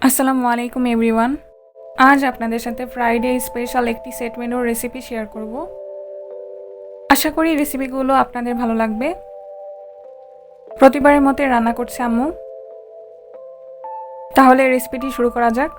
আসসালামু আলাইকুম এভরিওয়ান। আজ আপনাদের সাথে ফ্রাইডে স্পেশাল একটি সেট মেনুর রেসিপি শেয়ার করব। আশা করি রেসিপিগুলো আপনাদের ভালো লাগবে। প্রতিবারের মতো রান্না করছে আম্মু। তাহলে রেসিপিটি শুরু করা যাক।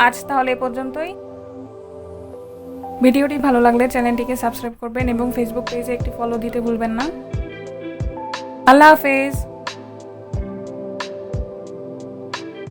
আজ তাহলে এ পর্যন্তই। ভিডিওটি ভালো লাগলে চ্যানেলটিকে সাবস্ক্রাইব করবেন এবং ফেসবুক পেজে একটি ফলো দিতে ভুলবেন না। আল্লাহ হাফেজ।